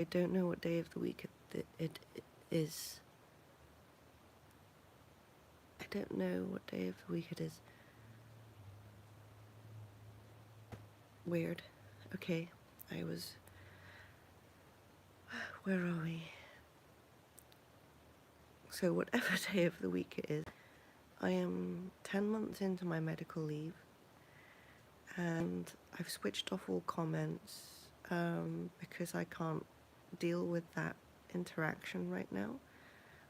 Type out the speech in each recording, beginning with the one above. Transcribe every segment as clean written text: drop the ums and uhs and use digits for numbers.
I don't know what day of the week it is. I don't know what day of the week it is. Weird. Okay, where are we? So whatever day of the week it is, I am 10 months into my medical leave, and I've switched off all comments because I can't deal with that interaction right now.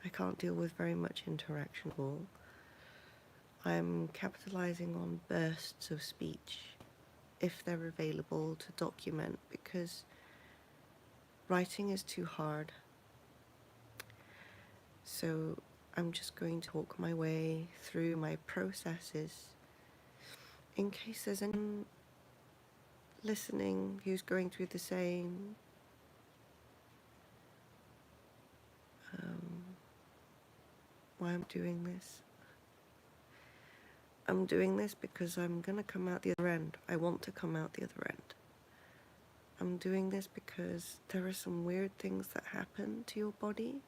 I can't deal with very much interaction at all. I'm capitalizing on bursts of speech if they're available to document, because writing is too hard. So I'm just going to walk my way through my processes in case there's anyone listening who's going through the same. Why I'm doing this. I'm doing this because I'm gonna come out the other end. I want to come out the other end. I'm doing this because there are some weird things that happen to your body,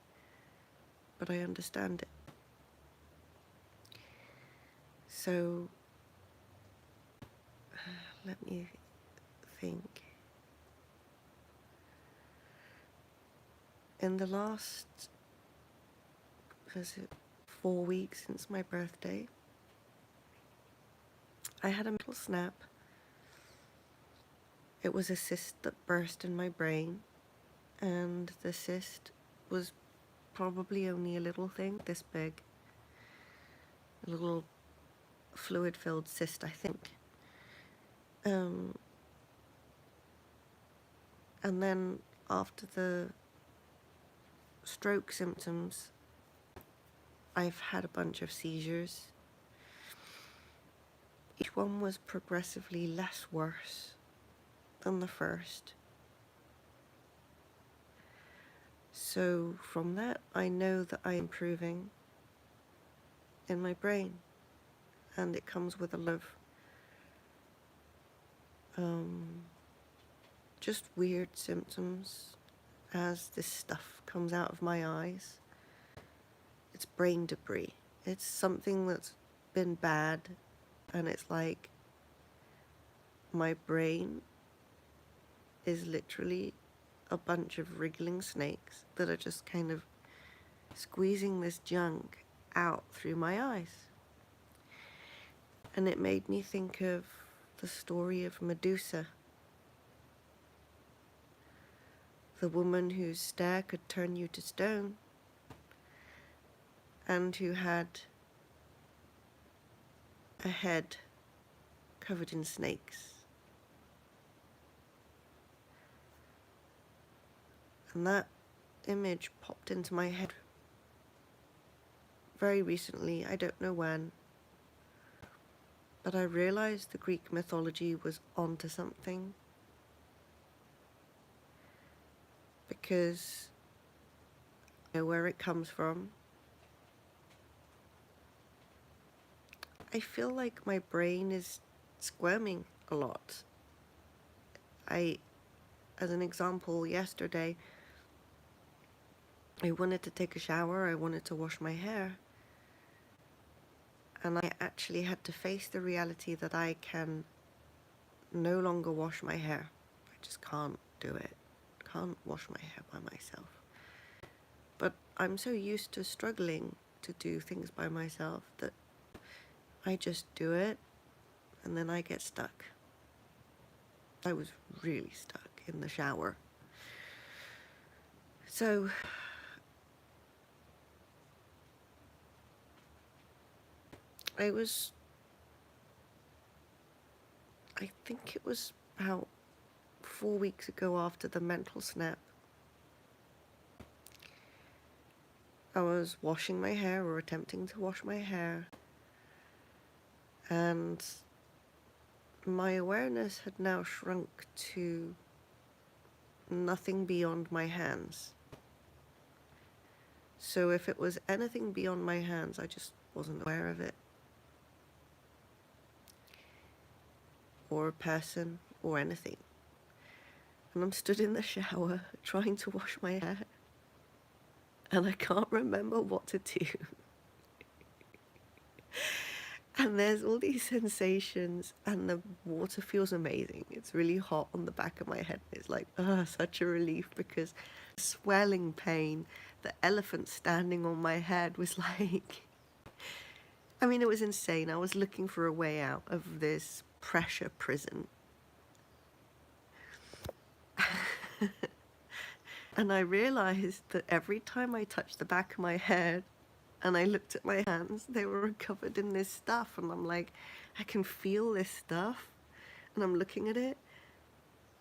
but I understand it. So, let me think. In the last, 4 weeks since my birthday, I had a mental snap. It was a cyst that burst in my brain, and the cyst was probably only a little thing this big. A little fluid-filled cyst, I think. And then after the stroke symptoms, I've had a bunch of seizures. Each one was progressively less worse than the first. So from that, I know that I'm improving in my brain, and it comes with a lot of just weird symptoms as this stuff comes out of my eyes. It's brain debris. It's something that's been bad, and it's like my brain is literally a bunch of wriggling snakes that are just kind of squeezing this junk out through my eyes. And it made me think of the story of Medusa, the woman whose stare could turn you to stone, and who had a head covered in snakes. And that image popped into my head very recently, I don't know when, but I realized the Greek mythology was onto something, because I know where it comes from. I feel like my brain is squirming a lot. As an example, yesterday, I wanted to take a shower, I wanted to wash my hair, and I actually had to face the reality that I can no longer wash my hair. I just can't do it. Can't wash my hair by myself. But I'm so used to struggling to do things by myself that I just do it, and then I get stuck. I was really stuck in the shower. So I think it was about 4 weeks ago, after the mental snap, I was washing my hair, or attempting to wash my hair, and my awareness had now shrunk to nothing beyond my hands. So if it was anything beyond my hands, I just wasn't aware of it, or a person, or anything. and I'm stood in the shower trying to wash my hair, and I can't remember what to do. And there's all these sensations, and the water feels amazing. It's really hot on the back of my head. It's like, such a relief, because swelling pain, the elephant standing on my head was like, I mean, it was insane. I was looking for a way out of this pressure prison. And I realized that every time I touched the back of my head and I looked at my hands, they were covered in this stuff. And I'm like, I can feel this stuff. And I'm looking at it,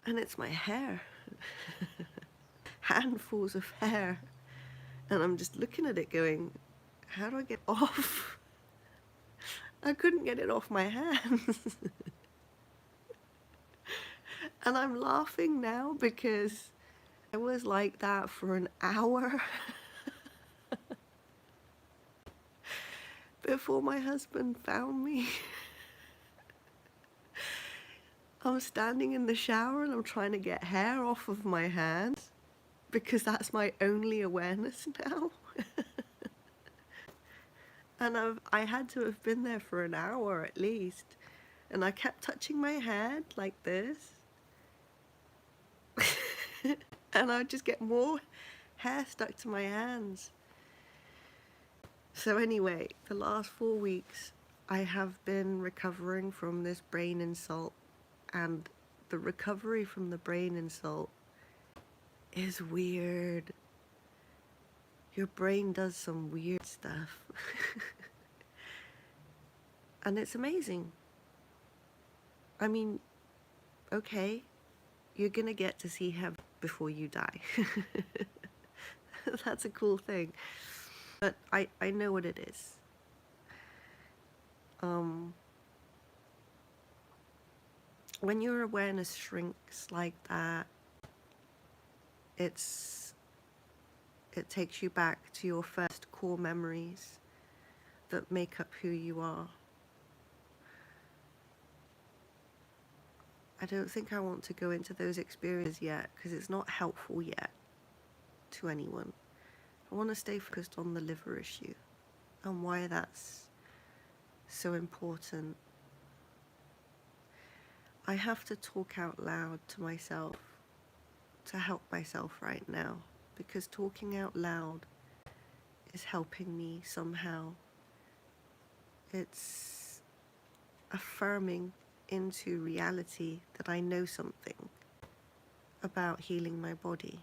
and it's my hair. Handfuls of hair. And I'm just looking at it going, how do I get off? I couldn't get it off my hands. And I'm laughing now because I was like that for an hour before my husband found me. I'm standing in the shower and I'm trying to get hair off of my hands because that's my only awareness now. And I had to have been there for an hour at least. And I kept touching my head like this. And I'd just get more hair stuck to my hands. So anyway, the last 4 weeks, I have been recovering from this brain insult. And the recovery from the brain insult is weird. Your brain does some weird stuff. And it's amazing. I mean, okay, you're gonna get to see heaven before you die. That's a cool thing. But I know what it is. When your awareness shrinks like that, it takes you back to your first core memories that make up who you are. I don't think I want to go into those experiences yet because it's not helpful yet to anyone. I want to stay focused on the liver issue and why that's so important. I have to talk out loud to myself to help myself right now, because talking out loud is helping me somehow. It's affirming into reality that I know something about healing my body.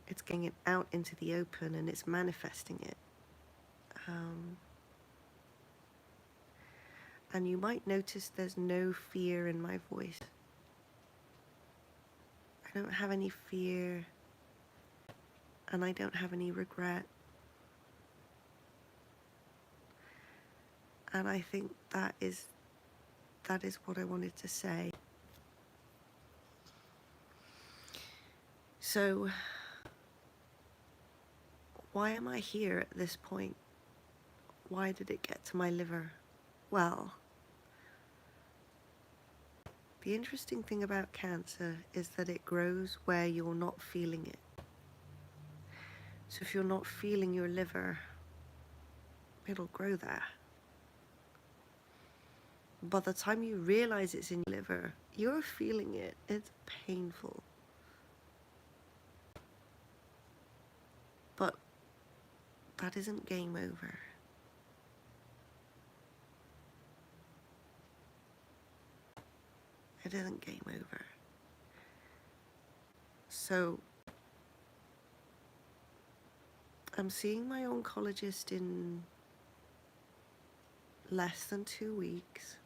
It's getting it out into the open and it's manifesting it. And you might notice there's no fear in my voice. I don't have any fear, and I don't have any regret. And I think that is what I wanted to say. So, why am I here at this point? Why did it get to my liver? Well, the interesting thing about cancer is that it grows where you're not feeling it. So if you're not feeling your liver, it'll grow there. By the time you realize it's in your liver, you're feeling it. It's painful. But that isn't game over. It isn't game over. So I'm seeing my oncologist in less than 2 weeks.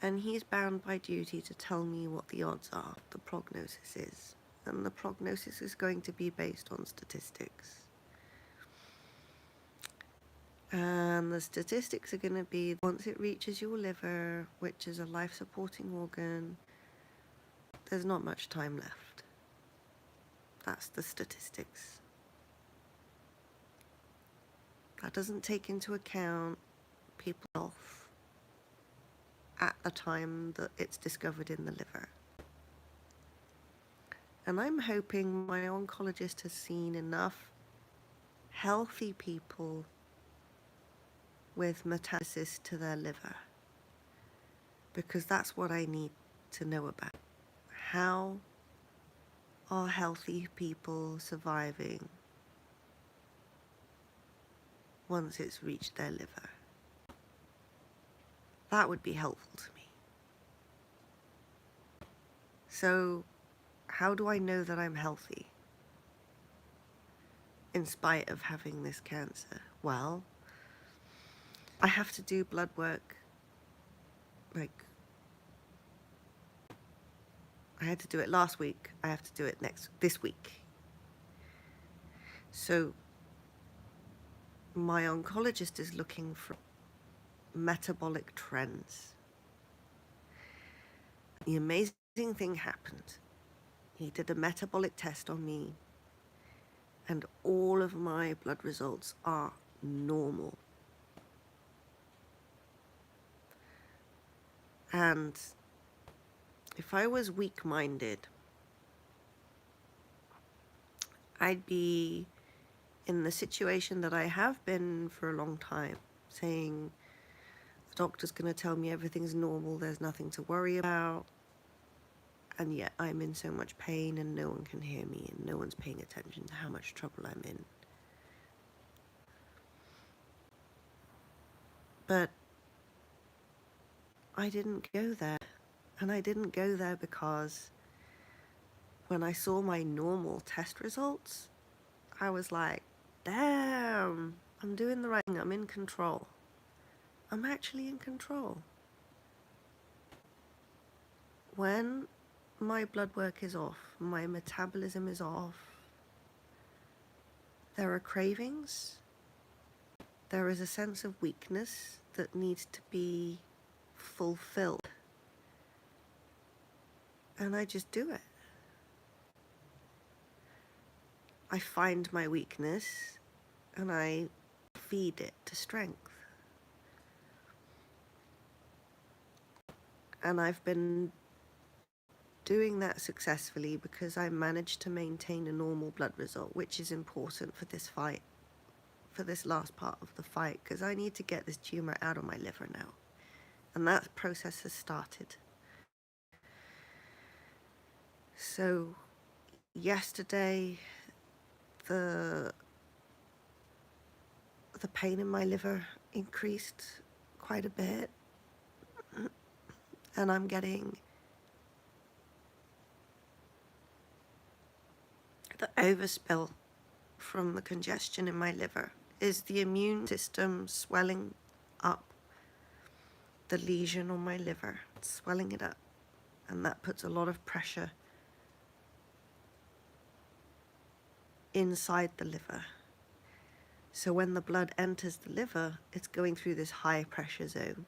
And he's bound by duty to tell me what the odds are, the prognosis is. And the prognosis is going to be based on statistics. And the statistics are going to be, once it reaches your liver, which is a life-supporting organ, there's not much time left. That's the statistics. That doesn't take into account people's health at the time that it's discovered in the liver. And I'm hoping my oncologist has seen enough healthy people with metastasis to their liver, because that's what I need to know about. How are healthy people surviving once it's reached their liver? That would be helpful to me. So, how do I know that I'm healthy in spite of having this cancer? Well, I have to do blood work. Like, I had to do it last week. I have to do it this week. So my oncologist is looking for metabolic trends. The amazing thing happened. He did a metabolic test on me, and all of my blood results are normal. And if I was weak-minded, I'd be in the situation that I have been for a long time, saying the doctor's going to tell me everything's normal, there's nothing to worry about, and yet I'm in so much pain and no one can hear me and no one's paying attention to how much trouble I'm in. But I didn't go there. And I didn't go there because when I saw my normal test results, I was like, damn, I'm doing the right thing. I'm in control. I'm actually in control. When my blood work is off, my metabolism is off, there are cravings, there is a sense of weakness that needs to be fulfilled. And I just do it. I find my weakness and I feed it to strength. And I've been doing that successfully because I managed to maintain a normal blood result, which is important for this fight, for this last part of the fight, because I need to get this tumor out of my liver now. And that process has started. So yesterday, the pain in my liver increased quite a bit, and I'm getting the overspill from the congestion in my liver. Is the immune system swelling up the lesion on my liver? It's swelling it up, and that puts a lot of pressure inside the liver. So when the blood enters the liver, it's going through this high pressure zone,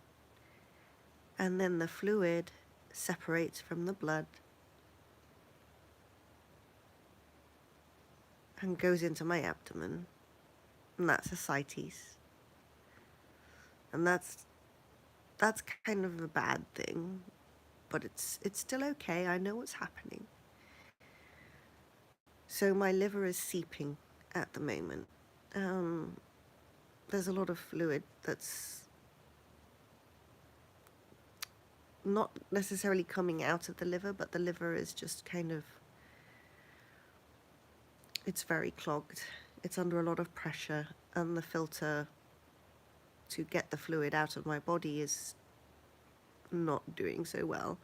and then the fluid separates from the blood and goes into my abdomen, and that's ascites. And that's kind of a bad thing, but it's still okay. I know what's happening. So my liver is seeping at the moment. There's a lot of fluid that's not necessarily coming out of the liver, but the liver is just kind of, it's very clogged. It's under a lot of pressure, and the filter to get the fluid out of my body is not doing so well.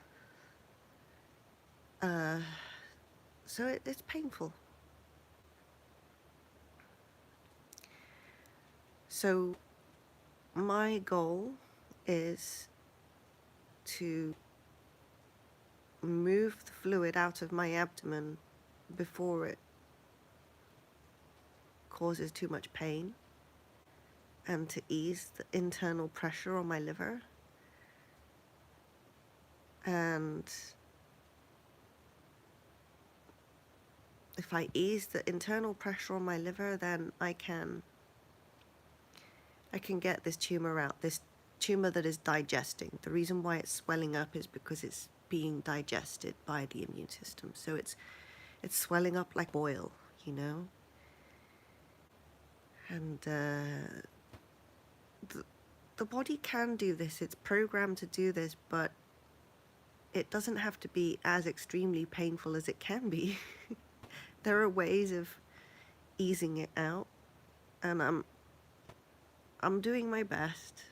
So it's painful. So my goal is to move the fluid out of my abdomen before it causes too much pain, and to ease the internal pressure on my liver. And if I ease the internal pressure on my liver, then I can get this tumor out, this tumor that is digesting. The reason why it's swelling up is because it's being digested by the immune system. So it's swelling up like oil, you know. And the body can do this. It's programmed to do this, but it doesn't have to be as extremely painful as it can be. There are ways of easing it out, and I'm doing my best,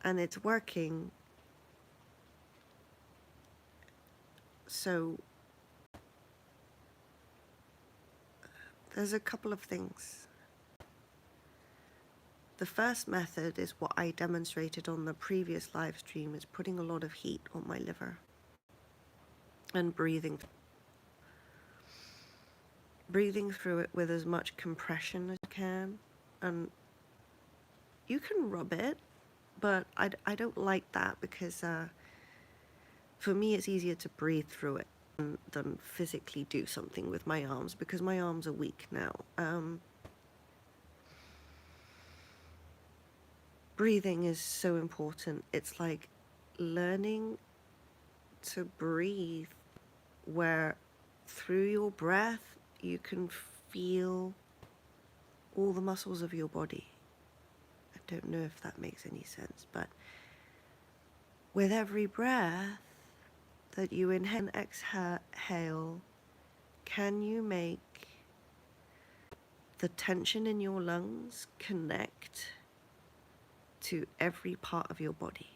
and it's working. So there's a couple of things. The first method is what I demonstrated on the previous live stream, is putting a lot of heat on my liver and breathing through it with as much compression as you can. And you can rub it, but I don't like that, because for me it's easier to breathe through it than physically do something with my arms, because my arms are weak now. Breathing is so important. It's like learning to breathe where through your breath you can feel all the muscles of your body. I don't know if that makes any sense, but with every breath that you inhale and exhale, can you make the tension in your lungs connect to every part of your body?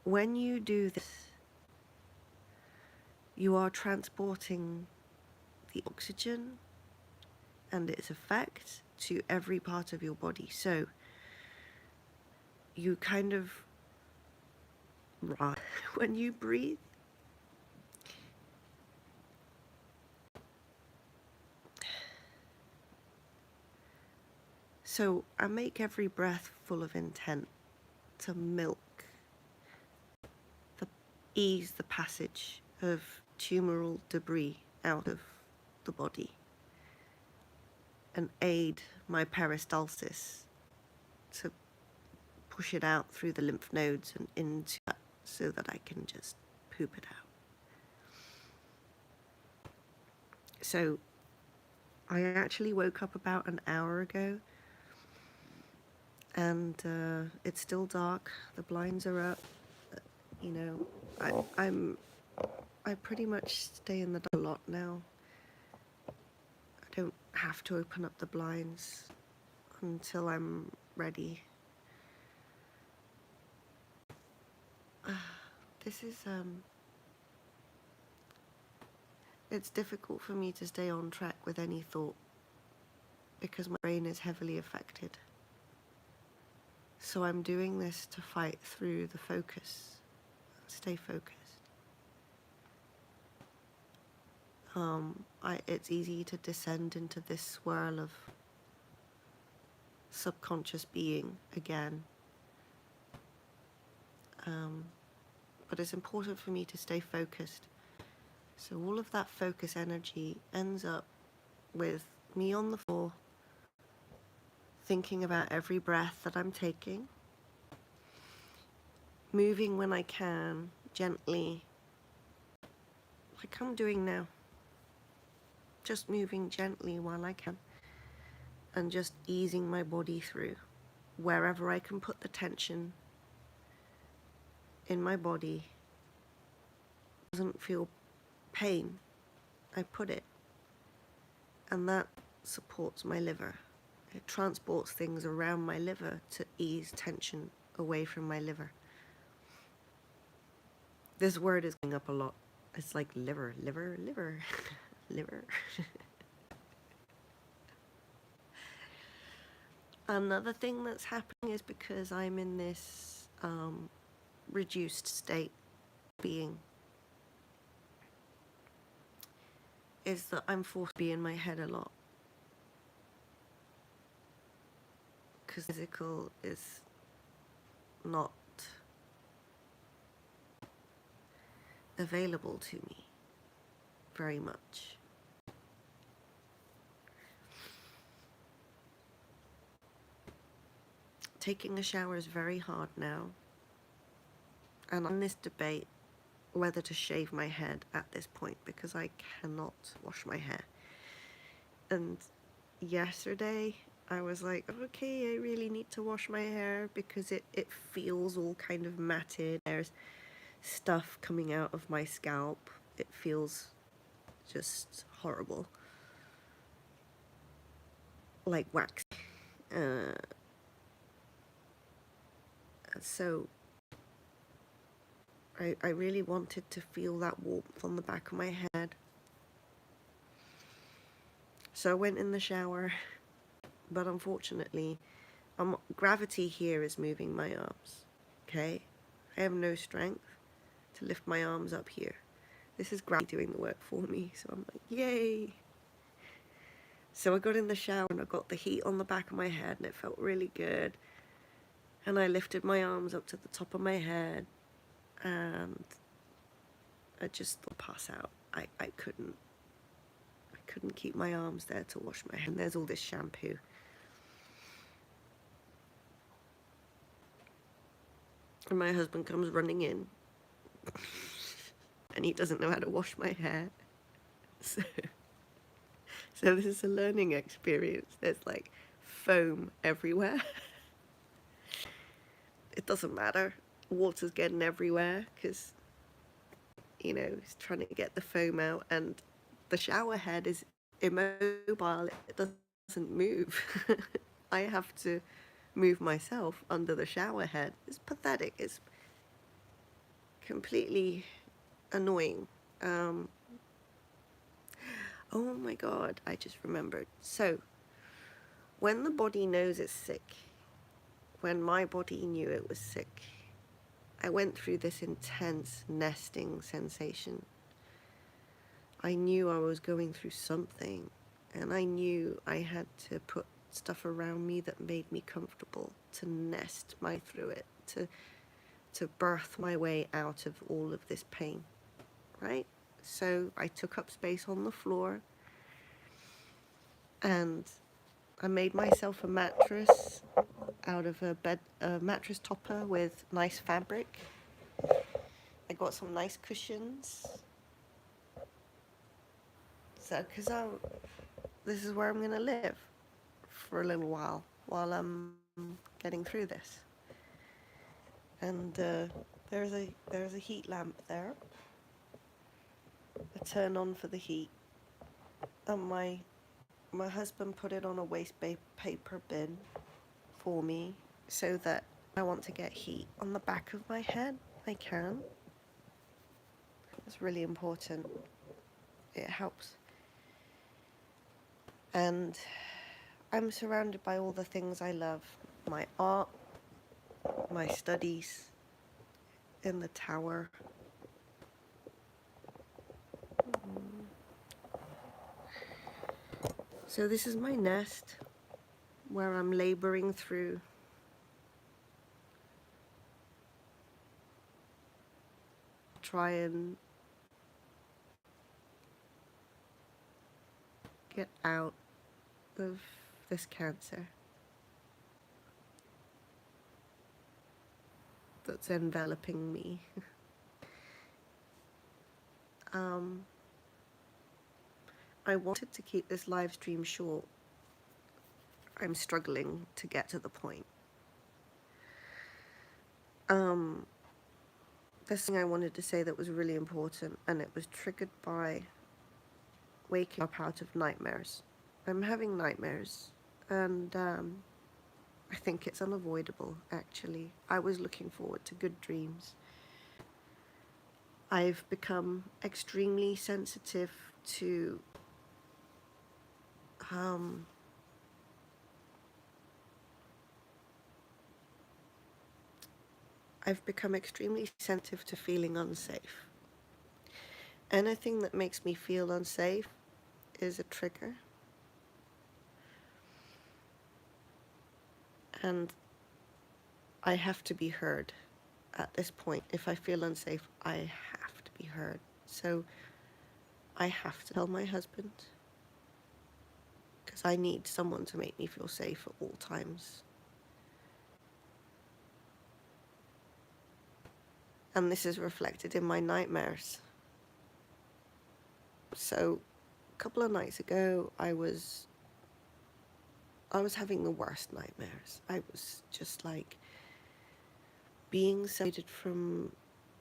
When you do this, you are transporting the oxygen and its effect to every part of your body. So you kind of, when you breathe, so I make every breath full of intent to ease the passage of tumoral debris out of the body and aid my peristalsis to push it out through the lymph nodes and into that, so that I can just poop it out. So I actually woke up about an hour ago, and it's still dark. The blinds are up. You know, I pretty much stay in the dark a lot now. I don't have to open up the blinds until I'm ready. This is it's difficult for me to stay on track with any thought, because my brain is heavily affected. So I'm doing this to fight through the focus, stay focused. It's easy to descend into this swirl of subconscious being again. But it's important for me to stay focused. So all of that focus energy ends up with me on the floor, thinking about every breath that I'm taking, moving when I can, gently, like I'm doing now. Just moving gently while I can, and just easing my body through. Wherever I can put the tension in my body, doesn't feel pain, I put it. And that supports my liver. It transports things around my liver to ease tension away from my liver. This word is coming up a lot. It's like liver, liver, liver, liver. Another thing that's happening is because I'm in this reduced state being, is that I'm forced to be in my head a lot. Because physical is not available to me very much. taking a shower is very hard now. And I'm in this debate whether to shave my head at this point because I cannot wash my hair. And yesterday I was like, okay, I really need to wash my hair because it feels all kind of matted. There's stuff coming out of my scalp. It feels just horrible. Like wax. So I really wanted to feel that warmth on the back of my head. So I went in the shower, but unfortunately, gravity here is moving my arms, okay? I have no strength to lift my arms up here. This is gravity doing the work for me, so I'm like, yay! So I got in the shower and I got the heat on the back of my head and it felt really good. And I lifted my arms up to the top of my head and I just pass out. I couldn't keep my arms there to wash my hair. And there's all this shampoo. And my husband comes running in and he doesn't know how to wash my hair. So this is a learning experience. There's like foam everywhere. It doesn't matter. Water's getting everywhere because, you know, he's trying to get the foam out and the shower head is immobile. It doesn't move. I have to move myself under the shower head. It's pathetic. It's completely annoying. Oh my God, I just remembered. So, when the body knows it's sick, when my body knew it was sick, I went through this intense nesting sensation. I knew I was going through something, and I knew I had to put stuff around me that made me comfortable to nest through it, to birth my way out of all of this pain, right? So I took up space on the floor and I made myself a mattress out of a mattress topper with nice fabric. I got some nice cushions. So, because this is where I'm going to live for a little while I'm getting through this. And there's a heat lamp there. I turn on for the heat, and my husband put it on a waste paper bin for me so that I want to get heat on the back of my head, I can. It's really important. It helps. And I'm surrounded by all the things I love. My art, my studies in the tower. So this is my nest where I'm laboring through try and get out of this cancer that's enveloping me. I wanted to keep this live stream short. I'm struggling to get to the point. This thing I wanted to say that was really important, and it was triggered by waking up out of nightmares. I'm having nightmares, and I think it's unavoidable, actually. I was looking forward to good dreams. I've become extremely sensitive to feeling unsafe. Anything that makes me feel unsafe is a trigger. And I have to be heard at this point. If I feel unsafe, I have to be heard. So I have to tell my husband, because I need someone to make me feel safe at all times. And this is reflected in my nightmares. So a couple of nights ago, I was having the worst nightmares. I was just like being separated from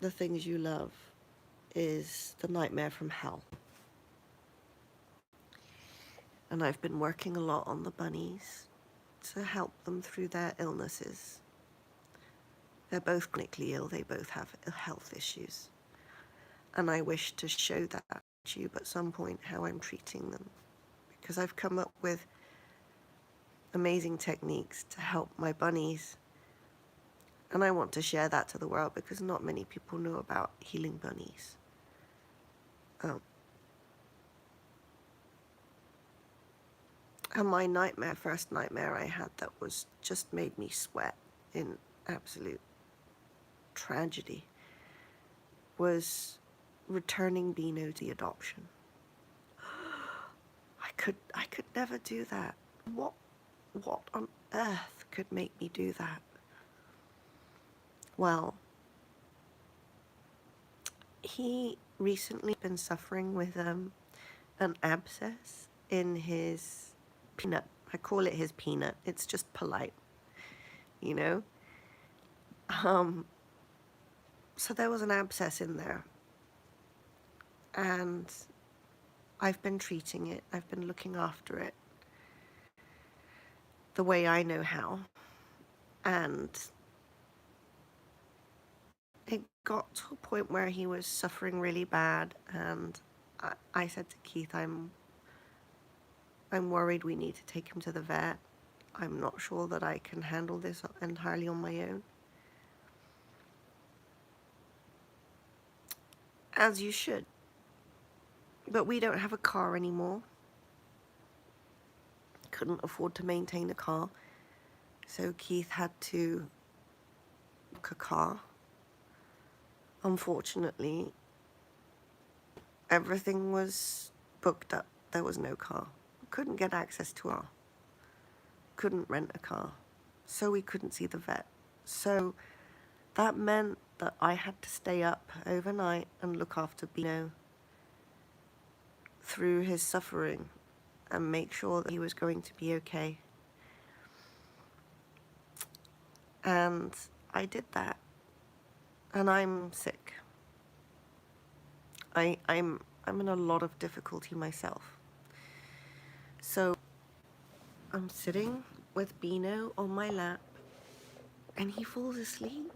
the things you love is the nightmare from hell. And I've been working a lot on the bunnies to help them through their illnesses. They're both chronically ill, they both have health issues. And I wish to show that to you at some point, how I'm treating them. Because I've come up with amazing techniques to help my bunnies. And I want to share that to the world because not many people know about healing bunnies. And my first nightmare I had that was just made me sweat in absolute tragedy, was returning Beano to the adoption. I could never do that. What on earth could make me do that? Well, he recently been suffering with an abscess in his peanut. I call it his peanut. It's just polite, you know? So there was an abscess in there. And I've been treating it. I've been looking after it the way I know how. And it got to a point where he was suffering really bad. And I said to Keith, I'm worried we need to take him to the vet. I'm not sure that I can handle this entirely on my own. As you should. But we don't have a car anymore. Couldn't afford to maintain a car. So Keith had to book a car. Unfortunately, everything was booked up. There was no car. Couldn't get access to our. Couldn't rent a car. So we couldn't see the vet. So that meant that I had to stay up overnight and look after Beano through his suffering and make sure that he was going to be okay. And I did that. And I'm sick. I'm in a lot of difficulty myself. So I'm sitting with Beano on my lap and he falls asleep.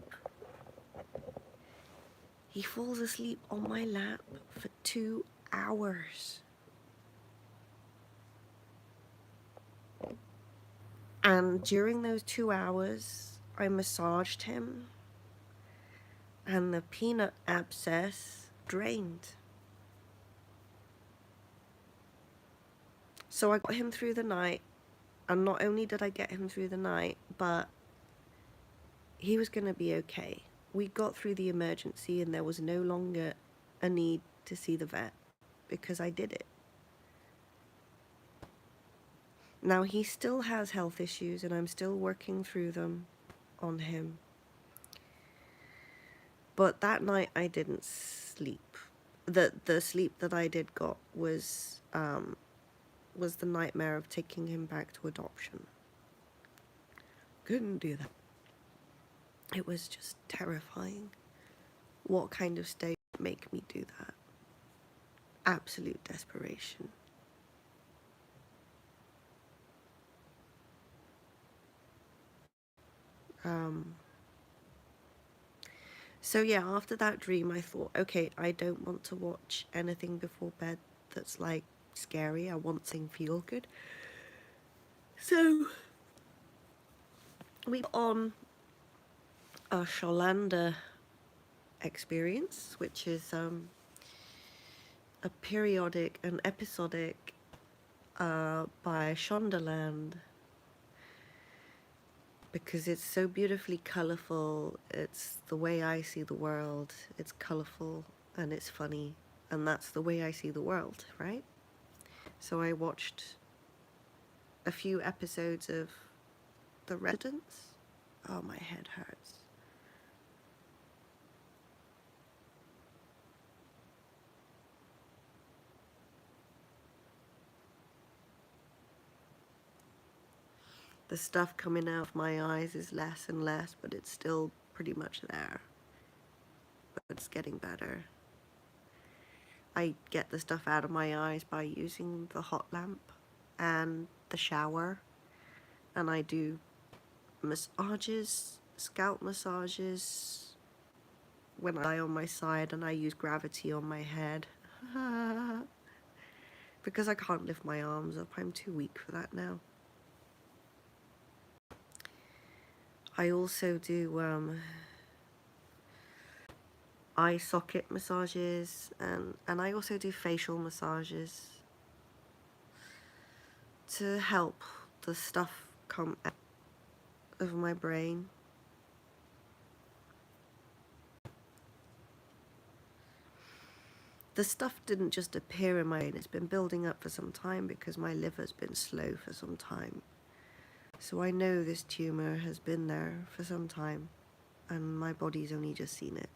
He falls asleep on my lap for 2 hours. And during those 2 hours, I massaged him and the peanut abscess drained. So I got him through the night, and not only did I get him through the night, but he was going to be okay. We got through the emergency and there was no longer a need to see the vet because I did it. Now he still has health issues and I'm still working through them on him. But that night I didn't sleep. The sleep that I did got was the nightmare of taking him back to adoption. Couldn't do that. It was just terrifying. What kind of state would make me do that? Absolute desperation. So yeah, after that dream, I thought, okay, I don't want to watch anything before bed that's like scary. I want something feel good. So we put on a Sholanda experience, which is a periodic and episodic by Shondaland, because it's so beautifully colourful. It's the way I see the world. It's colourful and it's funny, and that's the way I see the world, right? So I watched a few episodes of The Residents. Oh, my head hurts. The stuff coming out of my eyes is less and less, but it's still pretty much there. But it's getting better. I get the stuff out of my eyes by using the hot lamp and the shower. And I do massages, scalp massages, when I lie on my side, and I use gravity on my head. Because I can't lift my arms up, I'm too weak for that now. I also do eye socket massages, and I also do facial massages to help the stuff come out of my brain. The stuff didn't just appear in my brain, it's been building up for some time because my liver's been slow for some time. So I know this tumor has been there for some time, and my body's only just seen it,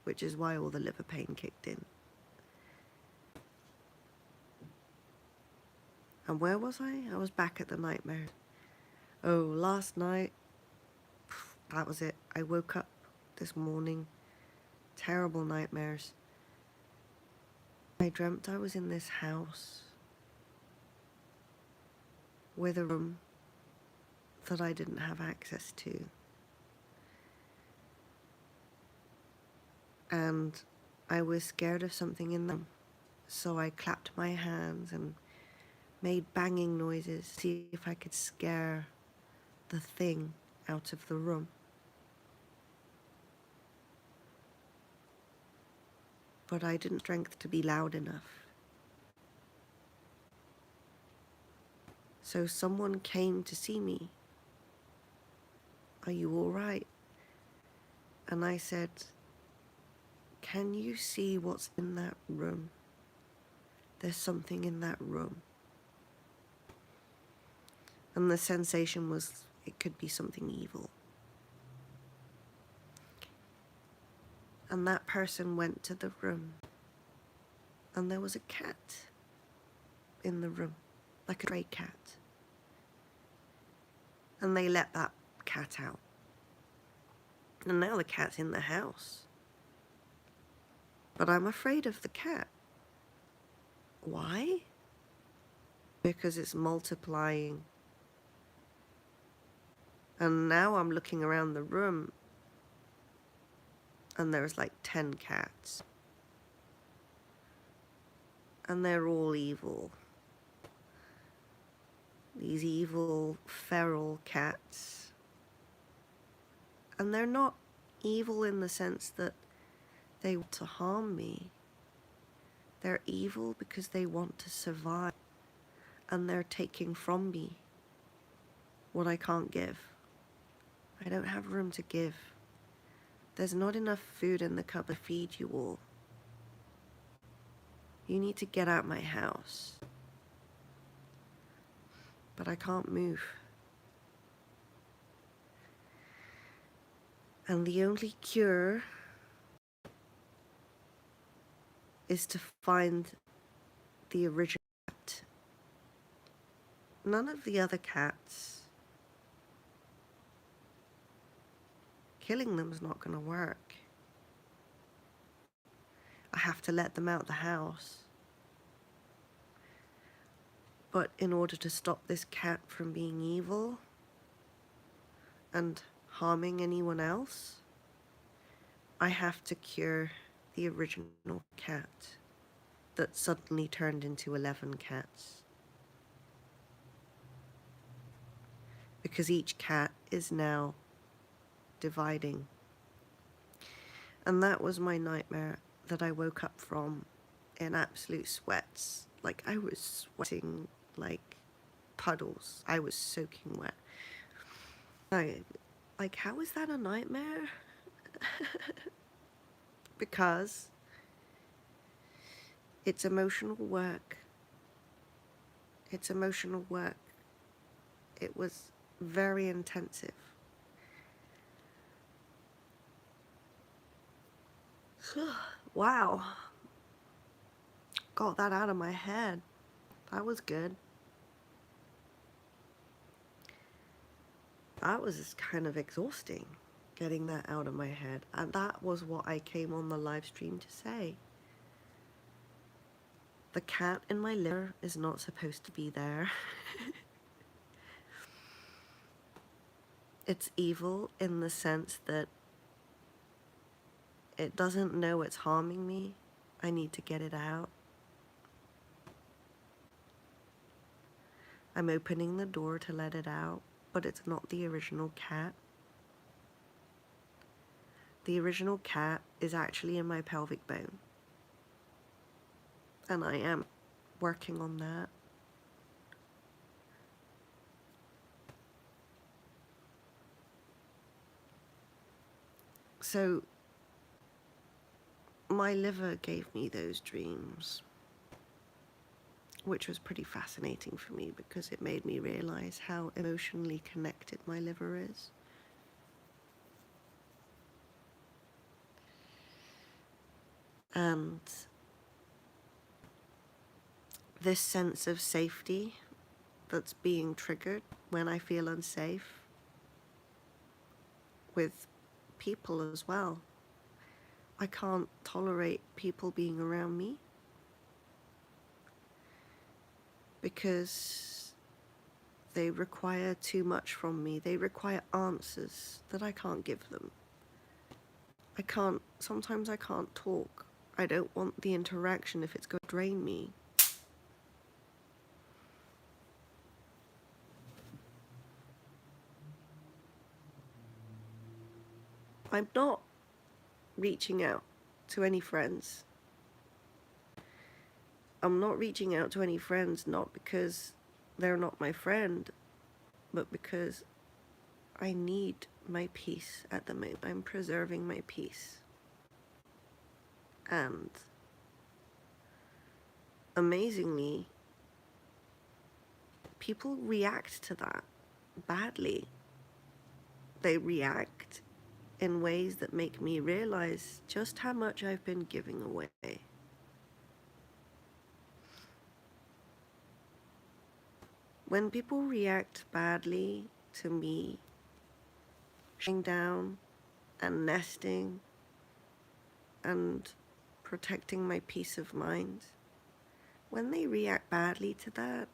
which is why all the liver pain kicked in. And where was I? I was back at the nightmare. Oh, last night, that was it. I woke up this morning, terrible nightmares. I dreamt I was in this house with a room that I didn't have access to. And I was scared of something in them, so I clapped my hands and made banging noises to see if I could scare the thing out of the room. But I didn't have strength to be loud enough. So someone came to see me. Are you all right? And I said, can you see what's in that room? There's something in that room. And the sensation was it could be something evil. And that person went to the room, and there was a cat in the room, like a stray cat. And they let that cat out. And now the cat's in the house. But I'm afraid of the cat. Why? Because it's multiplying. And now I'm looking around the room, and there's like 10 cats. And they're all evil. These evil, feral cats. And they're not evil in the sense that they want to harm me. They're evil because they want to survive. And they're taking from me what I can't give. I don't have room to give. There's not enough food in the cupboard to feed you all. You need to get out my house. But I can't move. And the only cure is to find the original cat. None of the other cats. Killing them is not going to work. I have to let them out the house. But in order to stop this cat from being evil and harming anyone else, I have to cure the original cat that suddenly turned into 11 cats. Because each cat is now dividing. And that was my nightmare that I woke up from in absolute sweats. Like, I was sweating like puddles. I was soaking wet. Like, how is that a nightmare? Because it's emotional work. It's emotional work. It was very intensive. Wow. Got that out of my head. That was good. that was kind of exhausting, getting that out of my head. And that was what I came on the live stream to say. The cat in my liver is not supposed to be there. It's evil in the sense that it doesn't know it's harming me. I need to get it out. I'm opening the door to let it out, but it's not the original cat. The original cat is actually in my pelvic bone. And I am working on that. So my liver gave me those dreams, which was pretty fascinating for me because it made me realize how emotionally connected my liver is. And this sense of safety that's being triggered when I feel unsafe with people as well. I can't tolerate people being around me because they require too much from me. They require answers that I can't give them. Sometimes I can't talk. I don't want the interaction if it's going to drain me. I'm not reaching out to any friends. I'm not reaching out to any friends, not because they're not my friend, but because I need my peace at the moment. I'm preserving my peace. And amazingly, people react to that badly. They react in ways that make me realize just how much I've been giving away. When people react badly to me shutting down and nesting and protecting my peace of mind, when they react badly to that,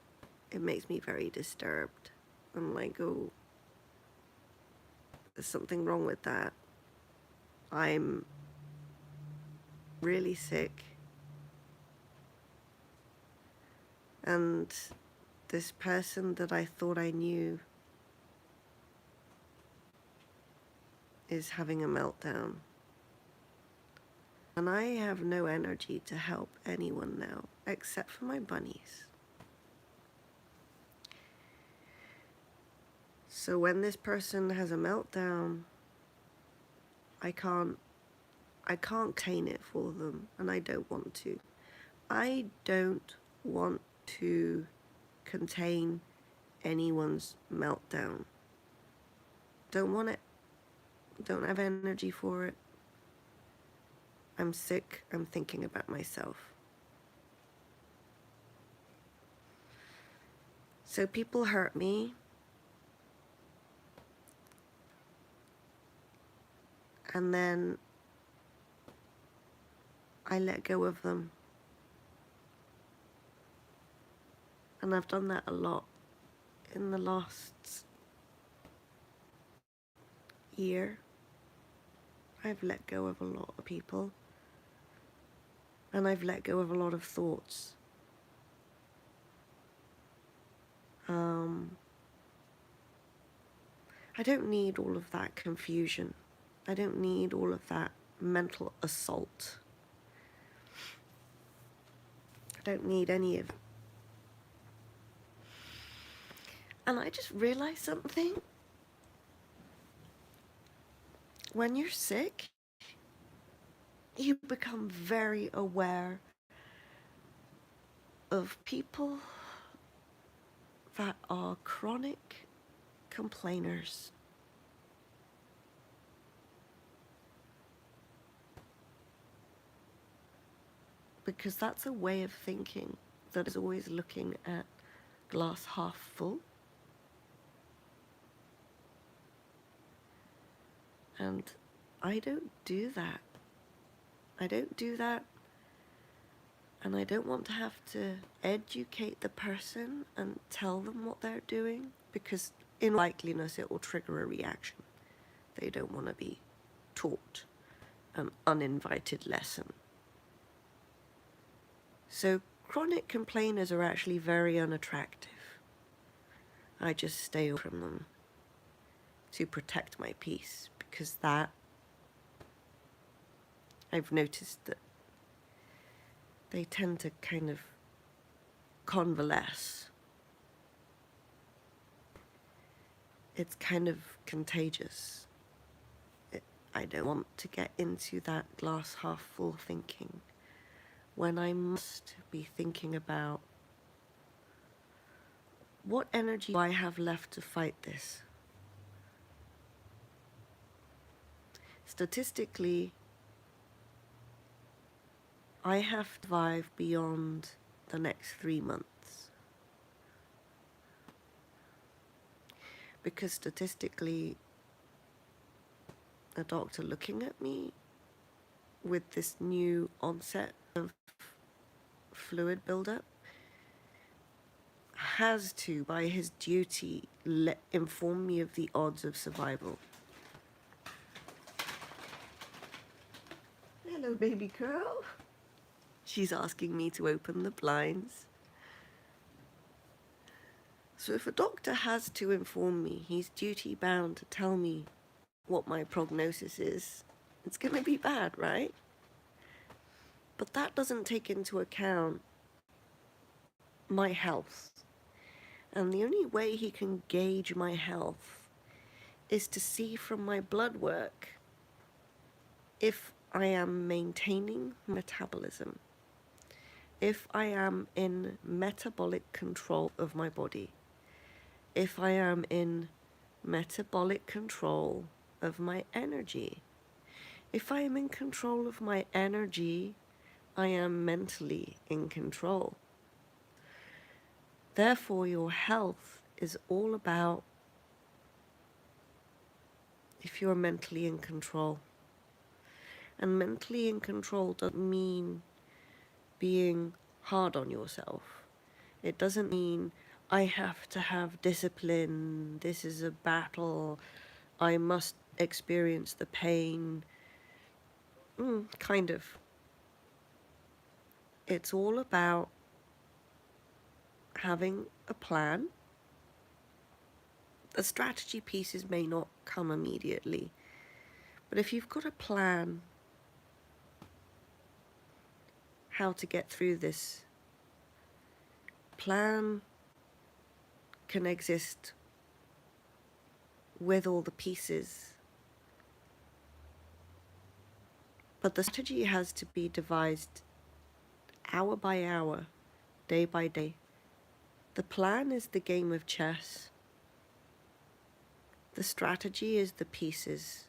it makes me very disturbed. I'm like, oh, there's something wrong with that. I'm really sick. And this person that I thought I knew is having a meltdown. And I have no energy to help anyone now, except for my bunnies. So when this person has a meltdown, I can't contain it for them, and I don't want to. I don't want to contain anyone's meltdown. Don't want it. Don't have energy for it. I'm sick. I'm thinking about myself. So people hurt me. And then I let go of them. And I've done that a lot in the last year. I've let go of a lot of people. And I've let go of a lot of thoughts. I don't need all of that confusion. I don't need all of that mental assault. I don't need any of it. And I just realized something. When you're sick, you become very aware of people that are chronic complainers. Because that's a way of thinking that is always looking at glass half full. And I don't do that. I don't do that. And I don't want to have to educate the person and tell them what they're doing, because in likeliness it will trigger a reaction. They don't want to be taught an uninvited lesson. So chronic complainers are actually very unattractive. I just stay away from them to protect my peace, because that, I've noticed that they tend to kind of convalesce. It's kind of contagious. I don't want to get into that glass half full thinking when I must be thinking about what energy do I have left to fight this. Statistically, I have to survive beyond the next 3 months. Because statistically, a doctor looking at me with this new onset of fluid buildup has to, by his duty, inform me of the odds of survival. Hello, baby girl. She's asking me to open the blinds. So if a doctor has to inform me, he's duty bound to tell me what my prognosis is. It's going to be bad, right? But that doesn't take into account my health. And the only way he can gauge my health is to see from my blood work if I am maintaining metabolism, if I am in metabolic control of my body, if I am in metabolic control of my energy. If I am in control of my energy, I am mentally in control. Therefore, your health is all about if you're mentally in control. And mentally in control doesn't mean being hard on yourself. It doesn't mean I have to have discipline, this is a battle, I must experience the pain. Kind of. It's all about having a plan. The strategy pieces may not come immediately, but if you've got a plan how to get through this, plan can exist with all the pieces, but the strategy has to be devised hour by hour, day by day. The plan is the game of chess. The strategy is the pieces.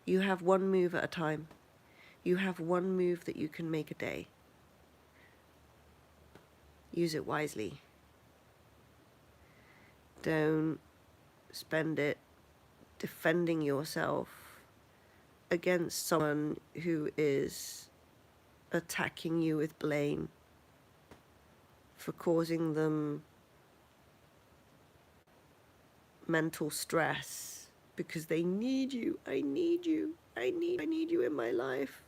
You have one move at a time. You have one move that you can make a day. Use it wisely. Don't spend it defending yourself against someone who is attacking you with blame for causing them mental stress because they need you. I need you. I need you in my life.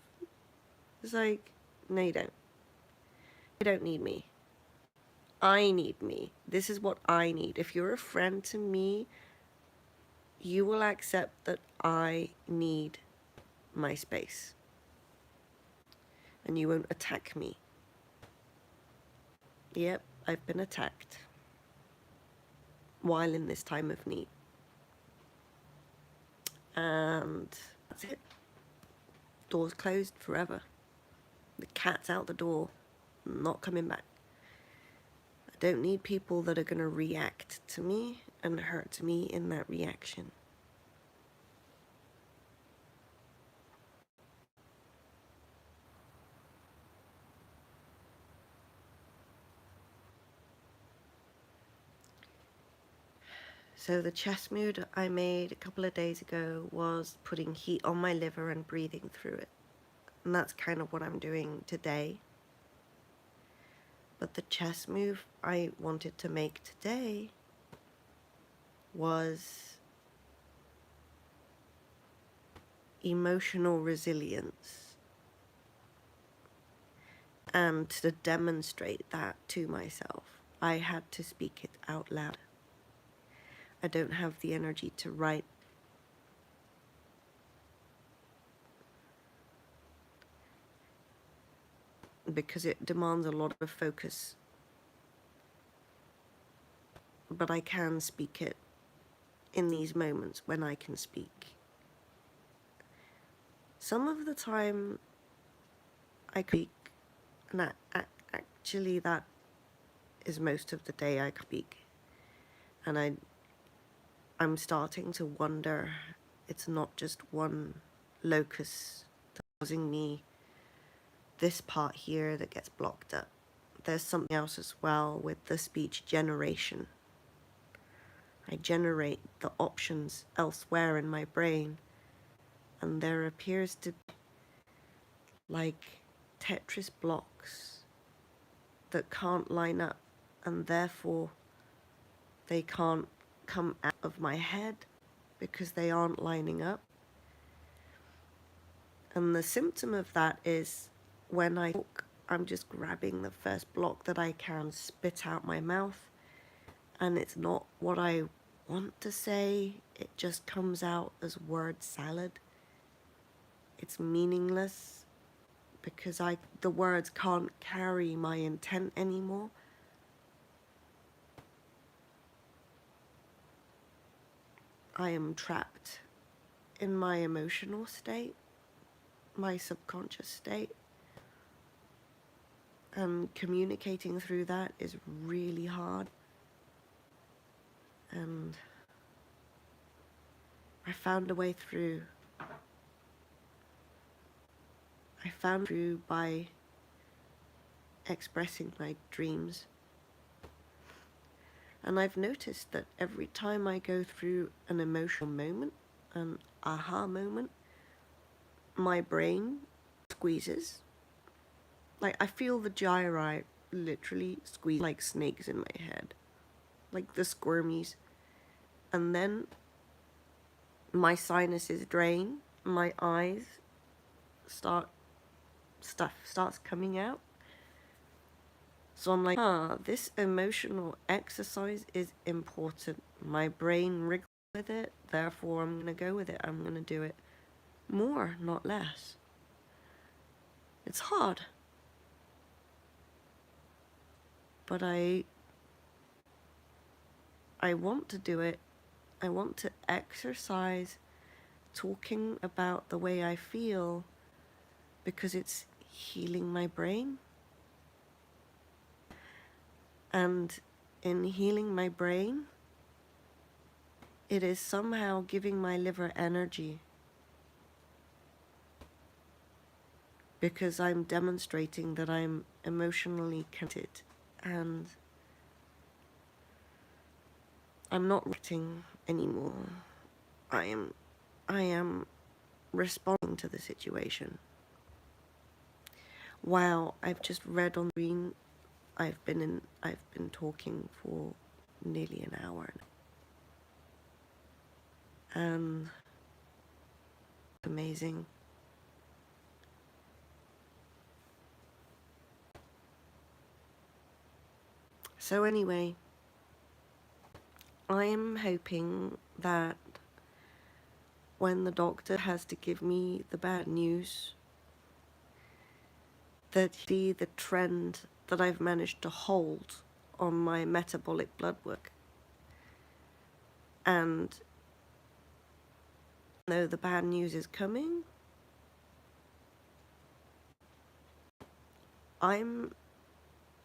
It's like, no, you don't. You don't need me. I need me. This is what I need. If you're a friend to me, you will accept that I need my space. And you won't attack me. Yep, I've been attacked while in this time of need. And that's it. Door's closed forever. The cat's out the door, not coming back. I don't need people that are going to react to me and hurt me in that reaction. So the chest move I made a couple of days ago was putting heat on my liver and breathing through it. And that's kind of what I'm doing today. But the chest move I wanted to make today was emotional resilience. And to demonstrate that to myself, I had to speak it out loud. I don't have the energy to write. Because it demands a lot of focus. But I can speak it in these moments when I can speak. Some of the time I speak, and actually that is most of the day I speak. And I'm starting to wonder, it's not just one locus causing me this part here that gets blocked up. There's something else as well with the speech generation. I generate the options elsewhere in my brain, and there appears to be like Tetris blocks that can't line up, and therefore they can't come out of my head because they aren't lining up. And the symptom of that is when I talk, I'm just grabbing the first block that I can, spit out my mouth, and it's not what I want to say. It just comes out as word salad. It's meaningless because the words can't carry my intent anymore. I am trapped in my emotional state, my subconscious state, and communicating through that is really hard. And I found a way through. I found through by expressing my dreams. And I've noticed that every time I go through an emotional moment, an aha moment, my brain squeezes. Like I feel the gyri literally squeeze like snakes in my head, like the squirmies. And then my sinuses drain, my eyes stuff starts coming out. So I'm like, this emotional exercise is important. My brain wriggles with it, therefore I'm gonna go with it. I'm gonna do it more, not less. It's hard. But I want to do it. I want to exercise talking about the way I feel because it's healing my brain. And in healing my brain, it is somehow giving my liver energy because I'm demonstrating that I'm emotionally connected and I'm not reacting anymore. I am responding to the situation. Wow, I've just read on the screen. I've been talking for nearly an hour now. And amazing. So anyway, I am hoping that when the doctor has to give me the bad news, that see the trend that I've managed to hold on my metabolic blood work. And though the bad news is coming, I'm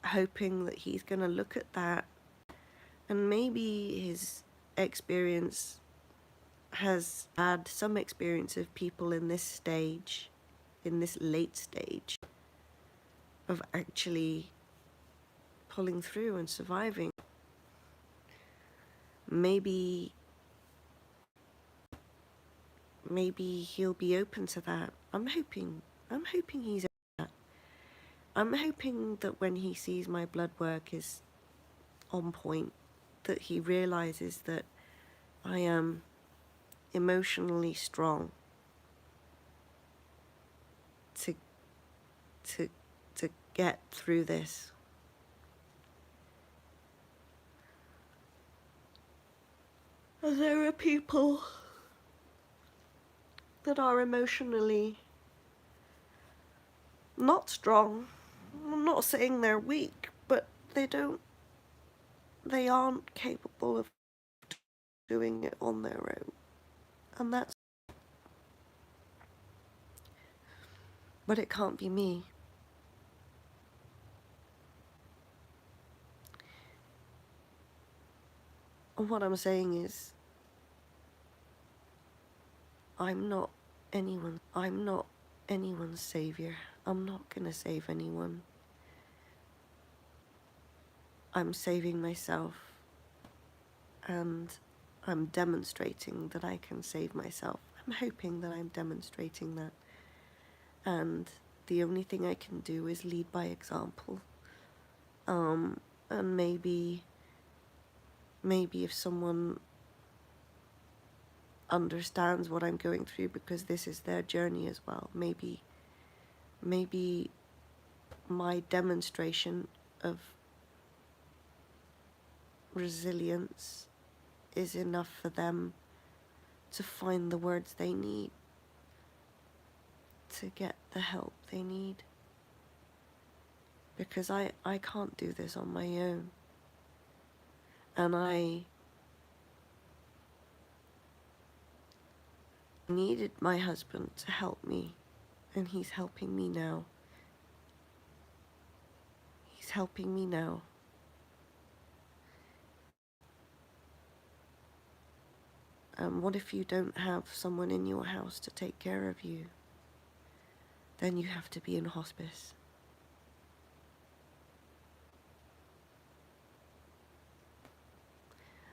hoping that he's going to look at that, and maybe his experience has had some experience of people in this stage, in this late stage, of actually pulling through and surviving. maybe he'll be open to that. I'm hoping he's open to that. I'm hoping that when he sees my blood work is on point, that he realizes that I am emotionally strong to get through this. And there are people that are emotionally not strong. I'm not saying they're weak, but they aren't capable of doing it on their own. And but it can't be me. And what I'm saying is, I'm not anyone's savior. I'm not gonna save anyone. I'm saving myself, and I'm demonstrating that I can save myself. I'm hoping that I'm demonstrating that. And the only thing I can do is lead by example. And maybe if someone understands what I'm going through, because this is their journey as well, maybe my demonstration of resilience is enough for them to find the words they need to get the help they need. Because I can't do this on my own. And I needed my husband to help me, and he's helping me now. He's helping me now. What if you don't have someone in your house to take care of you? Then you have to be in hospice.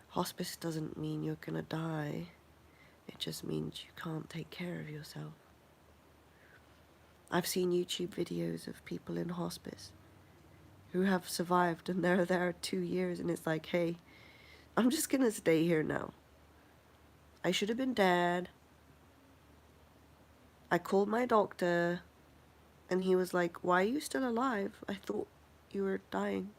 Hospice doesn't mean you're gonna die. It just means you can't take care of yourself. I've seen YouTube videos of people in hospice who have survived, and they're there 2 years, and it's like, hey, I'm just gonna stay here now. I should have been dead. I called my doctor, and he was like, why are you still alive? I thought you were dying.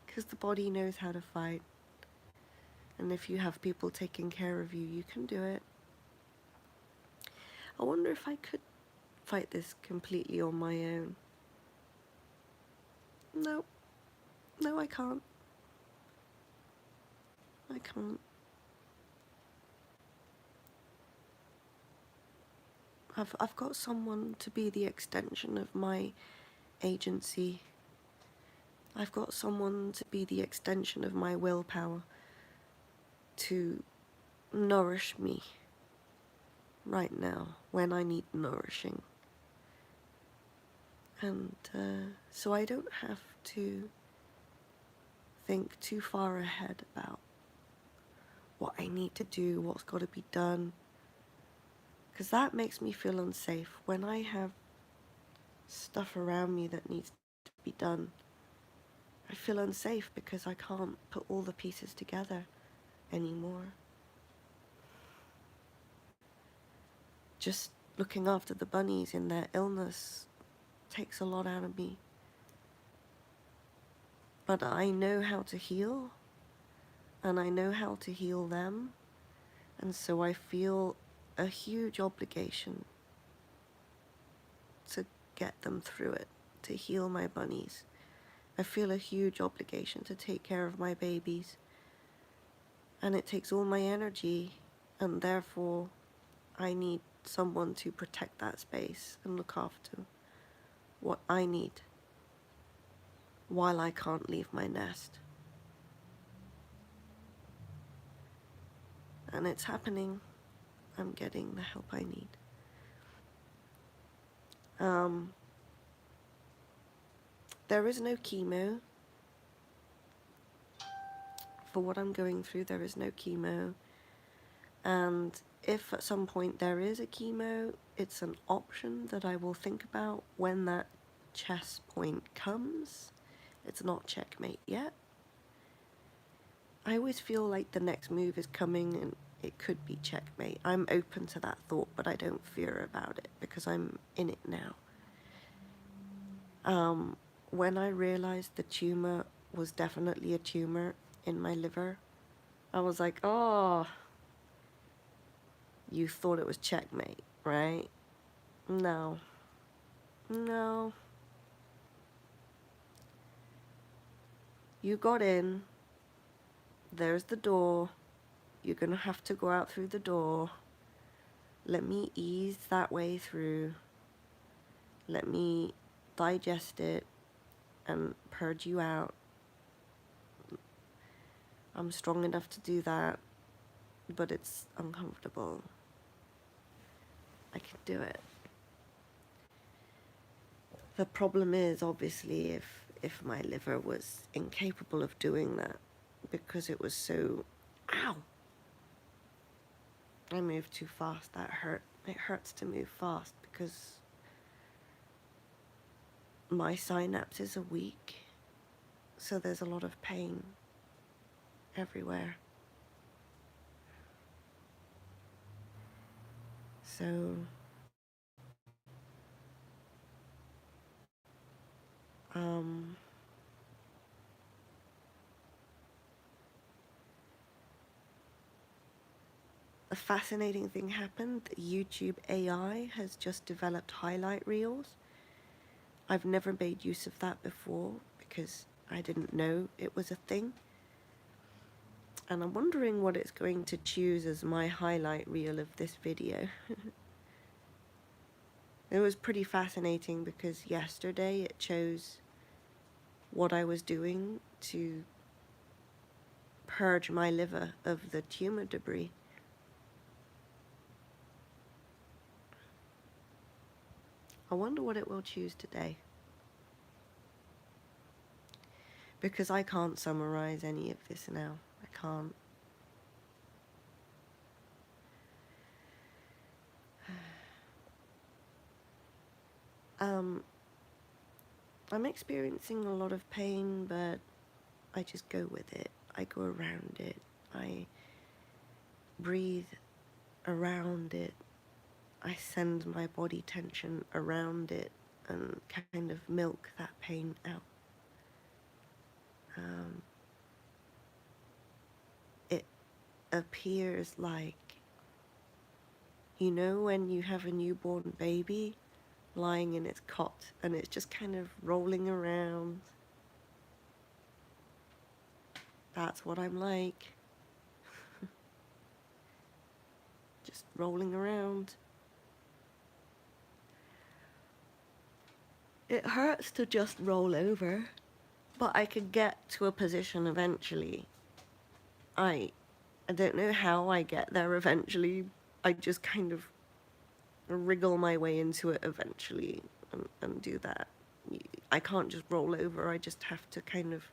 Because the body knows how to fight. And if you have people taking care of you, you can do it. I wonder if I could fight this completely on my own. No, I can't. I can't. I've got someone to be the extension of my agency. I've got someone to be the extension of my willpower, to nourish me right now when I need nourishing. And so I don't have to think too far ahead about what I need to do, what's got to be done. Because that makes me feel unsafe. When I have stuff around me that needs to be done, I feel unsafe because I can't put all the pieces together anymore. Just looking after the bunnies in their illness takes a lot out of me. But I know how to heal, and I know how to heal them, and so I feel a huge obligation to get them through it, to heal my bunnies. I feel a huge obligation to take care of my babies, and it takes all my energy, and therefore I need someone to protect that space and look after what I need while I can't leave my nest. And it's happening. I'm getting the help I need. There is no chemo. For what I'm going through, there is no chemo. And if at some point there is a chemo, it's an option that I will think about when that chess point comes. It's not checkmate yet. I always feel like the next move is coming and it could be checkmate. I'm open to that thought, but I don't fear about it because I'm in it now. When I realized the tumor was definitely a tumor in my liver, I was like, oh, you thought it was checkmate, right? No. No. You got in. There's the door. You're gonna have to go out through the door. Let me ease that way through. Let me digest it and purge you out. I'm strong enough to do that, but it's uncomfortable. I can do it. The problem is, obviously, if my liver was incapable of doing that because it was so, ow, I moved too fast. That hurt. It hurts to move fast because my synapses are weak, so there's a lot of pain everywhere. So a fascinating thing happened. YouTube AI has just developed highlight reels. I've never made use of that before because I didn't know it was a thing. And I'm wondering what it's going to choose as my highlight reel of this video. It was pretty fascinating because yesterday it chose what I was doing to purge my liver of the tumor debris. I wonder what it will choose today. Because I can't summarize any of this now. I can't. I'm experiencing a lot of pain, but I just go with it. I go around it. I breathe around it. I send my body tension around it and kind of milk that pain out. It appears like, you know, when you have a newborn baby lying in its cot and it's just kind of rolling around. That's what I'm like. Just rolling around. It hurts to just roll over, but I could get to a position eventually. I don't know how I get there eventually. I just kind of wriggle my way into it eventually and do that. I can't just roll over. I just have to kind of,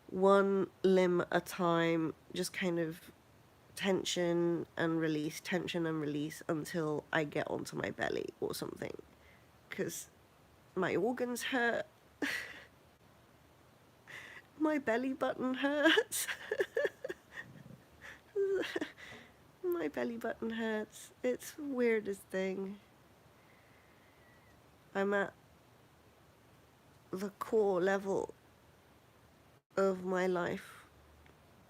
one limb at a time, just kind of tension and release until I get onto my belly or something. Because my organs hurt. My belly button hurts. My belly button hurts. It's the weirdest thing. I'm at the core level of my life.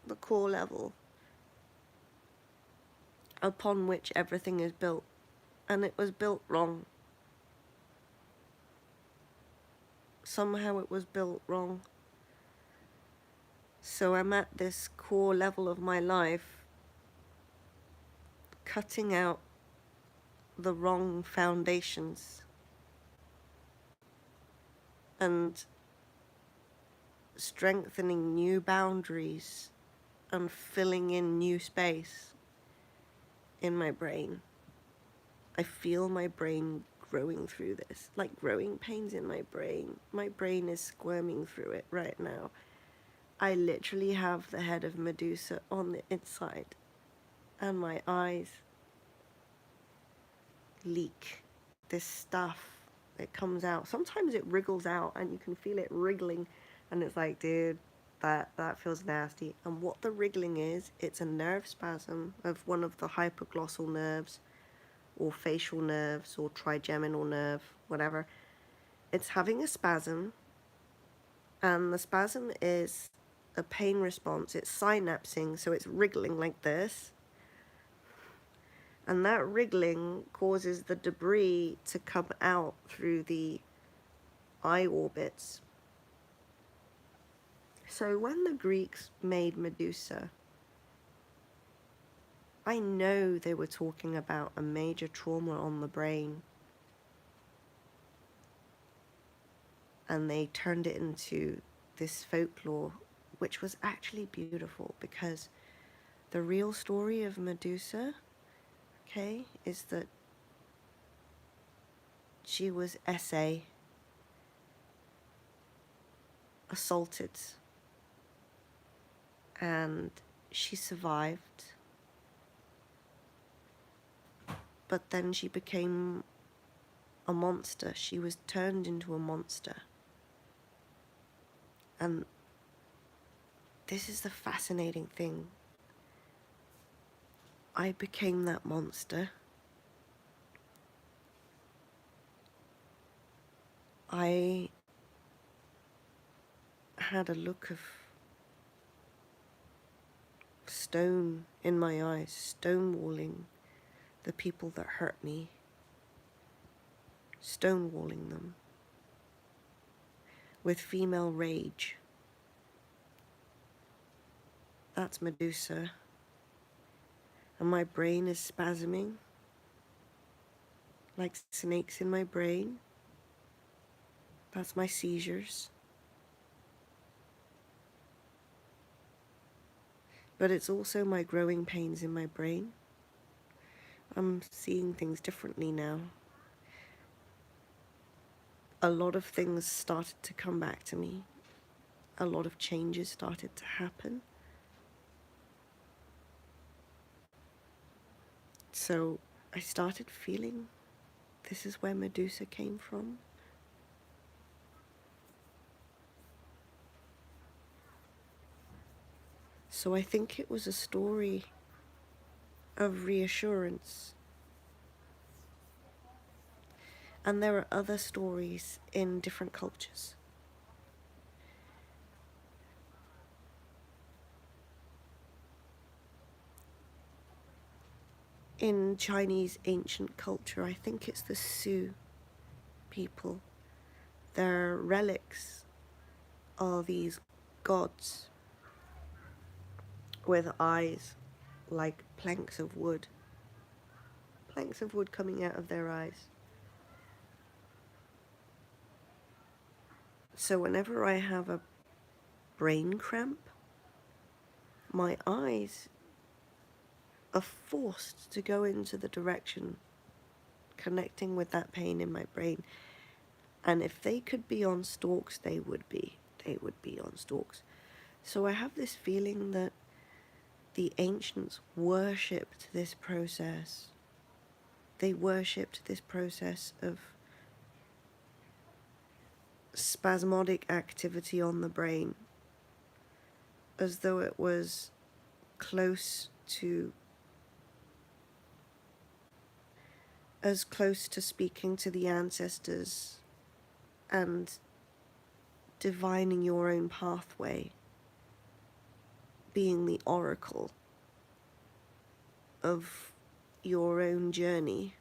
The core level upon which everything is built. And it was built wrong. Somehow it was built wrong. So I'm at this core level of my life, cutting out the wrong foundations and strengthening new boundaries and filling in new space in my brain. I feel my brain growing through this, like growing pains in my brain. My brain is squirming through it right now. I literally have the head of Medusa on the inside, and my eyes leak this stuff. It comes out. Sometimes it wriggles out, and you can feel it wriggling, and it's like, dude, that feels nasty. And what the wriggling is, it's a nerve spasm of one of the hypoglossal nerves, or facial nerves, or trigeminal nerve, whatever. It's having a spasm, and the spasm is a pain response. It's synapsing, so it's wriggling like this. And that wriggling causes the debris to come out through the eye orbits. So when the Greeks made Medusa, I know they were talking about a major trauma on the brain. And they turned it into this folklore, which was actually beautiful, because the real story of Medusa, okay, is that she was assaulted, and she survived, but then she became a monster. She was turned into a monster. And this is the fascinating thing. I became that monster. I had a look of stone in my eyes, stonewalling the people that hurt me, stonewalling them with female rage. That's Medusa. And my brain is spasming like snakes in my brain. That's my seizures. But it's also my growing pains in my brain. I'm seeing things differently now. A lot of things started to come back to me. A lot of changes started to happen. So I started feeling this is where Medusa came from. So I think it was a story of reassurance. And there are other stories in different cultures. In Chinese ancient culture, I think it's the Sioux people, their relics are these gods with eyes like planks of wood coming out of their eyes. So whenever I have a brain cramp, my eyes are forced to go into the direction connecting with that pain in my brain. And if they could be on stalks, they would be on stalks. So I have this feeling that the ancients worshipped this process. They worshipped this process of spasmodic activity on the brain, as though it was close to speaking to the ancestors and divining your own pathway, being the oracle of your own journey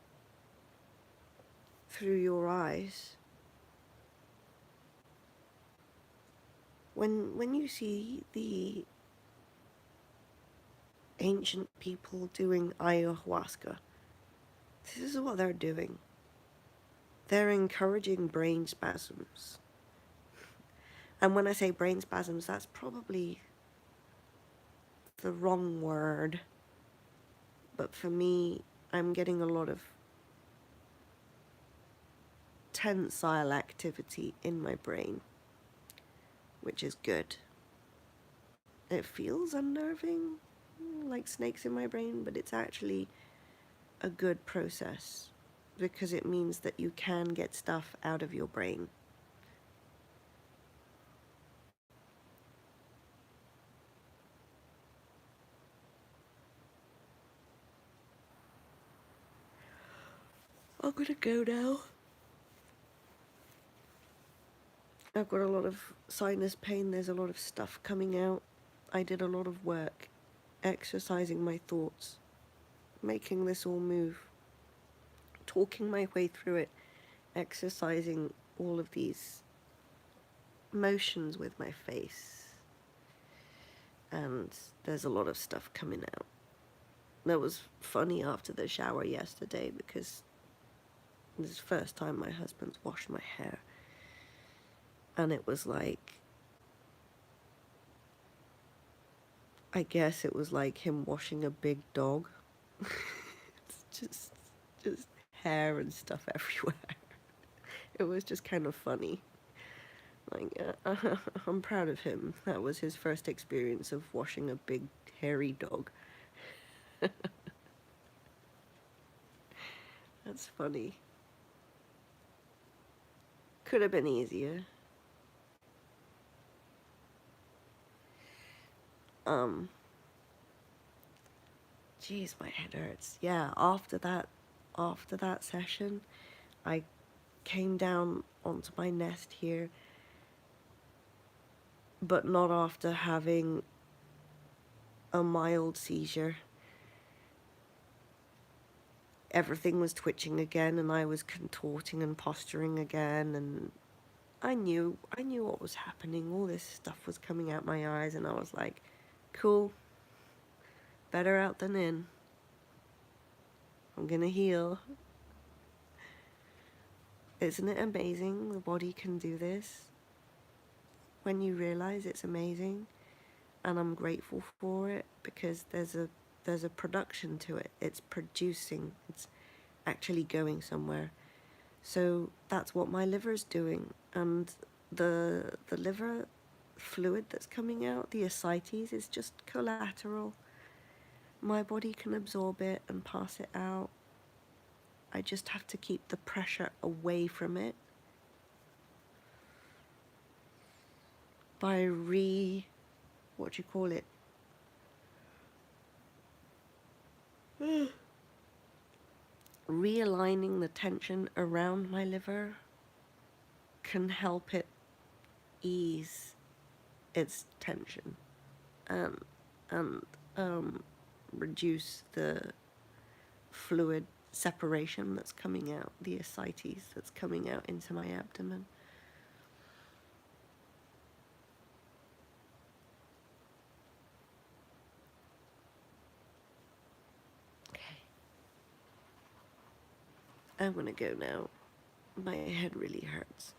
through your eyes. When you see the ancient people doing ayahuasca, this is what they're doing. They're encouraging brain spasms. And when I say brain spasms, that's probably the wrong word. But for me, I'm getting a lot of tensile activity in my brain, which is good. It feels unnerving, like snakes in my brain, but it's actually a good process because it means that you can get stuff out of your brain. I'm gonna go now. I've got a lot of sinus pain. There's a lot of stuff coming out. I did a lot of work exercising my thoughts, making this all move, talking my way through it, exercising all of these motions with my face. And there's a lot of stuff coming out. That was funny after the shower yesterday because this is the first time my husband's washed my hair. And it was like, I guess it was like him washing a big dog. It's just hair and stuff everywhere. It was just kind of funny. Like, I'm proud of him. That was his first experience of washing a big hairy dog. That's funny. Could have been easier. Jeez, my head hurts. Yeah, after that session, I came down onto my nest here, but not after having a mild seizure. Everything was twitching again, and I was contorting and posturing again, and I knew what was happening. All this stuff was coming out my eyes, and I was like, cool, better out than in. I'm gonna heal. Isn't it amazing the body can do this? When you realize it's amazing, and I'm grateful for it because there's a production to it. It's producing. It's actually going somewhere. So that's what my liver's doing, and the liver fluid that's coming out, the ascites, is just collateral. My body can absorb it and pass it out. I just have to keep the pressure away from it by what do you call it? Realigning the tension around my liver can help it ease its tension and reduce the fluid separation that's coming out, the ascites that's coming out into my abdomen. Okay. I'm gonna go now. My head really hurts.